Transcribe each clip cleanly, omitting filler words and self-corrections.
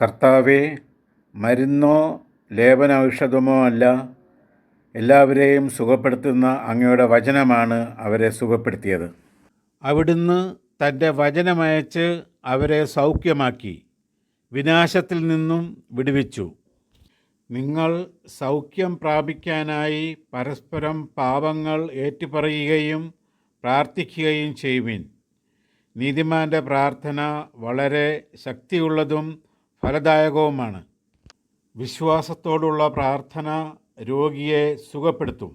കർത്താവേ, മരുന്നോ ലേപനൌഷധമോ അല്ല, എല്ലാവരെയും സുഖപ്പെടുത്തുന്ന അങ്ങയുടെ വചനമാണ് അവരെ സുഖപ്പെടുത്തിയത്. അവിടുന്ന് തൻ്റെ വചനമയച്ച് അവരെ സൗഖ്യമാക്കി, വിനാശത്തിൽ നിന്നും വിടുവിച്ചു. നിങ്ങൾ സൗഖ്യം പ്രാപിക്കാനായി പരസ്പരം പാപങ്ങൾ ഏറ്റുപറയുകയും പ്രാർത്ഥിക്കുകയും ചെയ്യുവിൻ. നീതിമാൻ്റെ പ്രാർത്ഥന വളരെ ശക്തിയുള്ളതും ഫലദായകവുമാണ്. വിശ്വാസത്തോടുള്ള പ്രാർത്ഥന രോഗിയെ സുഖപ്പെടുത്തും.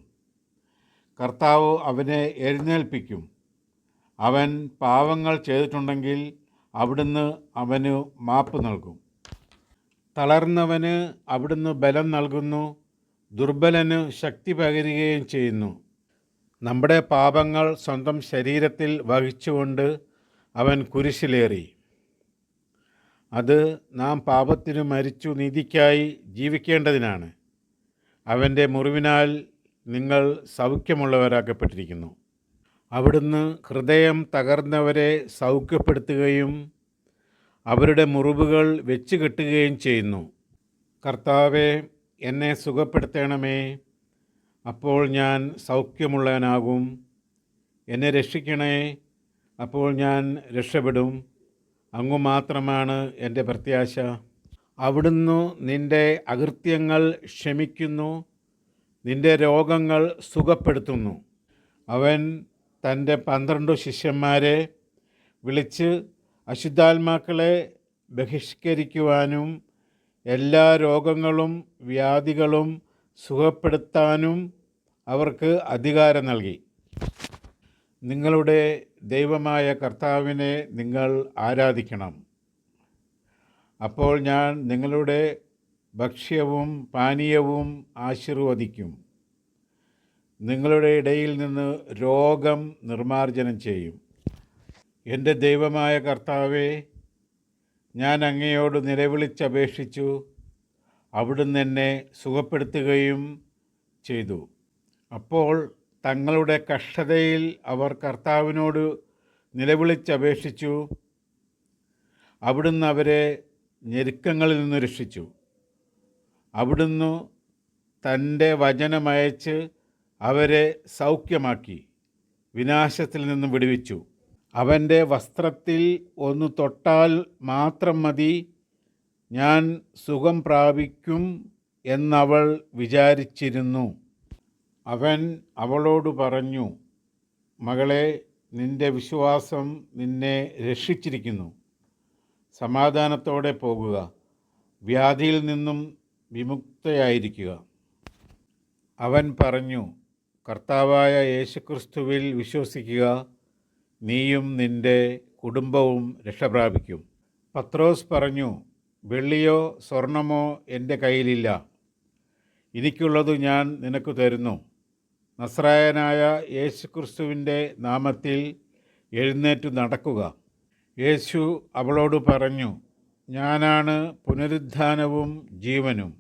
കർത്താവ് അവനെ എഴുന്നേൽപ്പിക്കും. അവൻ പാവങ്ങൾ ചെയ്തിട്ടുണ്ടെങ്കിൽ അവിടുന്ന് അവന് മാപ്പ് നൽകും. തളർന്നവന് അവിടുന്ന് ബലം നൽകുന്നു, ദുർബലന് ശക്തി പകരുകയും ചെയ്യുന്നു. നമ്മുടെ പാപങ്ങൾ സ്വന്തം ശരീരത്തിൽ വഹിച്ചുകൊണ്ട് അവൻ കുരിശിലേറി. അത് നാം പാപത്തിനു മരിച്ചു നീതിക്കായി ജീവിക്കേണ്ടതിനാണ്. അവൻ്റെ മുറിവിനാൽ നിങ്ങൾ സൗഖ്യമുള്ളവരാക്കപ്പെട്ടിരിക്കുന്നു. അവിടുന്ന് ഹൃദയം തകർന്നവരെ സൗഖ്യപ്പെടുത്തുകയും അവരുടെ മുറിവുകൾ വെച്ച് കെട്ടുകയും ചെയ്യുന്നു. കർത്താവേ, എന്നെ സുഖപ്പെടുത്തണമേ, അപ്പോൾ ഞാൻ സൗഖ്യമുള്ളവനാകും. എന്നെ രക്ഷിക്കണേ, അപ്പോൾ ഞാൻ രക്ഷപ്പെടും. അങ്ങു മാത്രമാണ് എൻ്റെ പ്രത്യാശ. അവിടുന്ന് നിൻ്റെ അകൃത്യങ്ങൾ ക്ഷമിക്കുന്നു, നിൻ്റെ രോഗങ്ങൾ സുഖപ്പെടുത്തുന്നു. അവൻ തൻ്റെ 12 ശിഷ്യന്മാരെ വിളിച്ച് അശുദ്ധാത്മാക്കളെ ബഹിഷ്കരിക്കുവാനും എല്ലാ രോഗങ്ങളും വ്യാധികളും സുഖപ്പെടുത്താനും അവർക്ക് അധികാരം നൽകി. നിങ്ങളുടെ ദൈവമായ കർത്താവിനെ നിങ്ങൾ ആരാധിക്കണം. അപ്പോൾ ഞാൻ നിങ്ങളുടെ ഭക്ഷ്യവും പാനീയവും ആശീർവദിക്കും. നിങ്ങളുടെ ഇടയിൽ നിന്ന് രോഗം നിർമ്മാർജ്ജനം ചെയ്യും. എൻ്റെ ദൈവമായ കർത്താവേ, ഞാൻ അങ്ങയോട് നിലവിളിച്ചപേക്ഷിച്ചു, അവിടുന്ന് എന്നെ സുഖപ്പെടുത്തുകയും ചെയ്തു. അപ്പോൾ തങ്ങളുടെ കഷ്ടതയിൽ അവർ കർത്താവിനോട് നിലവിളിച്ചപേക്ഷിച്ചു. അവിടുന്ന് അവരെ ഞെരുക്കങ്ങളിൽ നിന്ന് രക്ഷിച്ചു. അവിടുന്ന് തൻ്റെ വചനമയച്ച് അവരെ സൗഖ്യമാക്കി, വിനാശത്തിൽ നിന്ന് വിടുവിച്ചു. അവൻ്റെ വസ്ത്രത്തിൽ ഒന്ന് തൊട്ടാൽ മാത്രം മതി, ഞാൻ സുഖം പ്രാപിക്കും എന്നവൾ വിചാരിച്ചിരുന്നു. അവൻ അവളോട് പറഞ്ഞു, മകളെ, നിൻ്റെ വിശ്വാസം നിന്നെ രക്ഷിച്ചിരിക്കുന്നു. സമാധാനത്തോടെ പോകുക, വ്യാധിയിൽ നിന്നും വിമുക്തയായിരിക്കുക. അവൻ പറഞ്ഞു, കർത്താവായ യേശുക്രിസ്തുവിൽ വിശ്വസിക്കുക, നീയും നിൻ്റെ കുടുംബവും രക്ഷപ്രാപിക്കും. പത്രോസ് പറഞ്ഞു, വെള്ളിയോ സ്വർണമോ എൻ്റെ കയ്യിലില്ല. എനിക്കുള്ളത് ഞാൻ നിനക്ക് തരുന്നു. നസ്രായനായ യേശുക്രിസ്തുവിൻ്റെ നാമത്തിൽ എഴുന്നേറ്റ് നടക്കുക. യേശു അവളോട് പറഞ്ഞു, ഞാനാണ് പുനരുത്ഥാനവും ജീവനും.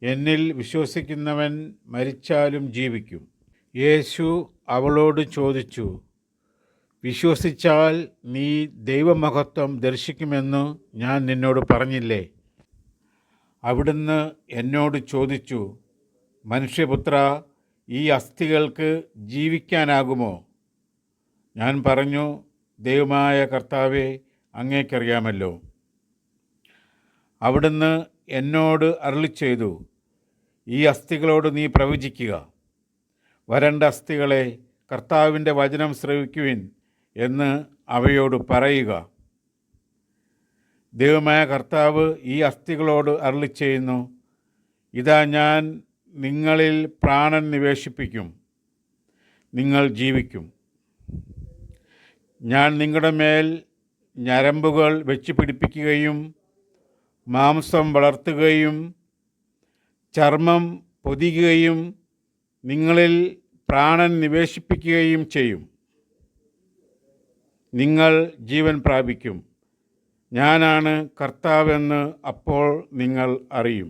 എന്നിൽ വിശ്വസിക്കുന്നവൻ മരിച്ചാലും ജീവിക്കും. യേശു അവളോട് ചോദിച്ചു, വിശ്വസിച്ചാൽ നീ ദൈവമഹത്വം ദർശിക്കുമെന്ന് ഞാൻ നിന്നോട് പറഞ്ഞില്ലേ? അവിടുന്ന് എന്നോട് ചോദിച്ചു, മനുഷ്യപുത്ര, ഈ അസ്ഥികൾക്ക് ജീവിക്കാനാകുമോ? ഞാൻ പറഞ്ഞു, ദൈവമായ കർത്താവേ, അങ്ങേക്കറിയാമല്ലോ. അവിടുന്ന് എന്നോട് അരുളിച്ചെയ്തു, ഈ അസ്ഥികളോട് നീ പ്രവചിക്കുക, വരണ്ട അസ്ഥികളെ, കർത്താവിൻ്റെ വചനം ശ്രവിക്കുവിൻ എന്ന് അവയോട് പറയുക. ദൈവമായ കർത്താവ് ഈ അസ്ഥികളോട് അരുളിച്ചെയ്യുന്നു, ഇതാ ഞാൻ നിങ്ങളിൽ പ്രാണൻ നിവേശിപ്പിക്കും, നിങ്ങൾ ജീവിക്കും. ഞാൻ നിങ്ങളുടെ മേൽ ഞരമ്പുകൾ വെച്ച് പിടിപ്പിക്കുകയും മാംസം വളർത്തുകയും ചർമ്മം പൊതിയുകയും നിങ്ങളിൽ പ്രാണൻ നിവേശിപ്പിക്കുകയും ചെയ്യും. നിങ്ങൾ ജീവൻ പ്രാപിക്കും. ഞാനാണ് കർത്താവെന്ന് അപ്പോൾ നിങ്ങൾ അറിയും.